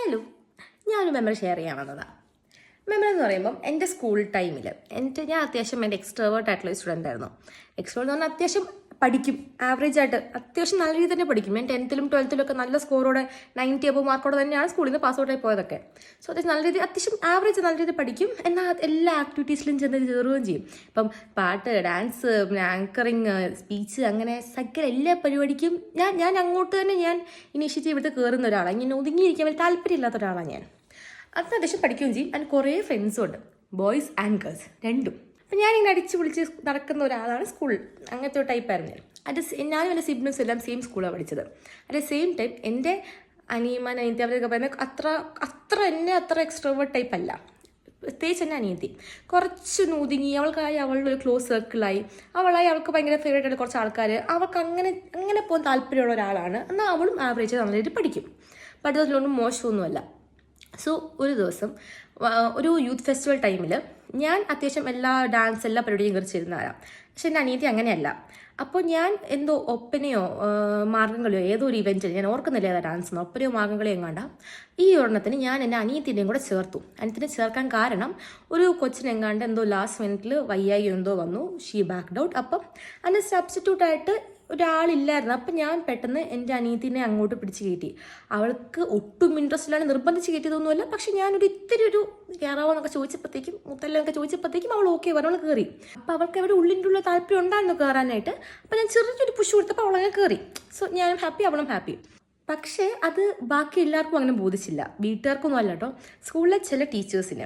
Hello, ഞാനൊരു memory share ചെയ്യാൻ വന്നതാണ്. മെമ്മറി എന്ന് പറയുമ്പം എൻ്റെ സ്കൂൾ ടൈമിൽ ഞാൻ അത്യാവശ്യം എൻ്റെ എക്സ്ട്രോവേർട്ട് ആയിട്ടുള്ള സ്റ്റുഡൻ്റ് ആയിരുന്നു. എക്സ്ട്രോവേർട്ട് എന്ന് പറഞ്ഞാൽ അത്യാവശ്യം പഠിക്കും, ആവറേജ് ആയിട്ട് അത്യാവശ്യം നല്ല രീതിയിൽ തന്നെ പഠിക്കും. ഞാൻ 10th-ലും 12th-ലും ഒക്കെ നല്ല സ്കോറോടെ 90 അബവ് മാർക്കോടെ തന്നെയാണ് സ്കൂളിൽ നിന്ന് പാസ് ഔട്ടായി പോയതൊക്കെ. സോ അത്യാവശ്യം നല്ല രീതിയിൽ അത്യാവശ്യം ആവറേജ് നല്ല രീതിയിൽ പഠിക്കും. എന്നാൽ എല്ലാ ആക്ടിവിറ്റീസിലും ചേരുകയും ചെയ്യും. ഇപ്പം പാട്ട്, ഡാൻസ്, ആങ്കറിങ്, സ്പീച്ച്, അങ്ങനെ സകല എല്ലാ പരിപാടിക്കും ഞാൻ അങ്ങോട്ട് തന്നെ ഞാൻ ഇനീഷ്യേറ്റീവ് എടുത്ത് കയറുന്ന ഒരാളാണ്. ഇങ്ങനെ ഒതുങ്ങിയിരിക്കാൻ വലിയ താല്പര്യമില്ലാത്ത ഒരാളാണ് ഞാൻ. അത് അത്യാവശ്യം പഠിക്കുകയും ചെയ്യും. അതിന് കുറേ ഫ്രണ്ട്സും ഉണ്ട്, ബോയ്സ് ആൻഡ് ഗേൾസ് രണ്ടും. അപ്പം ഞാനിങ്ങനെ അടിച്ച് വിളിച്ച് നടക്കുന്ന ഒരാളാണ് സ്കൂളിൽ. അങ്ങനത്തെ ഒരു ടൈപ്പായിരുന്നു ഞാൻ. ഞാനും എൻ്റെ സിബ്ലിങ്സ് എല്ലാം സെയിം സ്കൂളാണ് പഠിച്ചത്. അറ്റ് സെയിം ടൈം എൻ്റെ അനിയത്തി അവരൊക്കെ പറയുന്നത് അത്ര എക്സ്ട്രോവേർട്ട് ടൈപ്പ് അല്ല. പ്രത്യേകിച്ച് എൻ്റെ അനിയത്തി കുറച്ച് ഒതുങ്ങി, അവൾക്കായി അവളുടെ ഒരു ക്ലോസ് സർക്കിളായി, അവൾക്ക് ഭയങ്കര ഫേവറേറ്റ് ആയിട്ട് കുറച്ച് ആൾക്കാർ, അവൾക്ക് അങ്ങനെ പോകാൻ താല്പര്യമുള്ള ഒരാളാണ്. എന്നാൽ അവളും ആവറേജ് നല്ല രീതിയിൽ പഠിക്കും, പഠിത്തത്തിലൊന്നും മോശമൊന്നുമല്ല. സോ ഒരു ദിവസം ഒരു യൂത്ത് ഫെസ്റ്റിവൽ ടൈമിൽ ഞാൻ അത്യാവശ്യം എല്ലാ പരിപാടിയും കയറിച്ചിരുന്നതാണ്. പക്ഷെ എൻ്റെ അനിയത്തി അങ്ങനെയല്ല. അപ്പോൾ ഞാൻ എന്തോ ഒപ്പനയോ മാർഗംകളിയോ ഏതോ ഒരു ഇവൻറ്റിൽ, ഞാൻ ഓർക്കുന്നില്ല ഏതാ ഡാൻസിനോ ഒപ്പനയോ മാർഗംകളിയോ എങ്ങാണ്ട, ഈ ഒരെണ്ണത്തിന് ഞാൻ എൻ്റെ അനിയത്തിൻ്റെയും കൂടെ ചേർത്തു. അനിയത്തിനെ ചേർക്കാൻ കാരണം ഒരു കൊച്ചിനെങ്ങാണ്ട് എന്തോ ലാസ്റ്റ് മിനിറ്റിൽ വയ്യായി എന്തോ വന്നു, ഷീ ബാക്ക്ഡ് ഔട്ട്. അപ്പം അതിന് സബ്സ്റ്റിറ്റ്യൂട്ടായിട്ട് ഒരാളില്ലായിരുന്നു. അപ്പം ഞാൻ പെട്ടെന്ന് എൻ്റെ അനിയത്തിനെ അങ്ങോട്ട് പിടിച്ച് കയറ്റി. അവൾക്ക് ഒട്ടും ഇൻട്രസ്റ്റ് ഇല്ലാണ്ട് നിർബന്ധിച്ച് കയറ്റിയതൊന്നുമല്ല. പക്ഷെ ഞാനൊരു ഇത്തിരി ഒരു കയറാവെന്നൊക്കെ മുത്തെല്ലാം ചോദിച്ചപ്പോഴത്തേക്കും അവൾ ഓക്കെ പറഞ്ഞു, അവൾ കയറി. അപ്പം അവൾക്ക് അവിടെ ഉള്ളിൻ്റെ താല്പര്യം ഉണ്ടായിരുന്നു കയറാനായിട്ട്. അപ്പം ഞാൻ ചെറിയൊരു പുഷ് കൊടുത്തപ്പോൾ അവളങ്ങനെ കയറി. സോ ഞാനും ഹാപ്പി, അവളും ഹാപ്പി. പക്ഷേ അത് ബാക്കി എല്ലാവർക്കും അങ്ങനെ ബോധിച്ചില്ല, വീട്ടുകാർക്കൊന്നും അല്ല കേട്ടോ. സ്കൂളിലെ ചില ടീച്ചേഴ്സിന്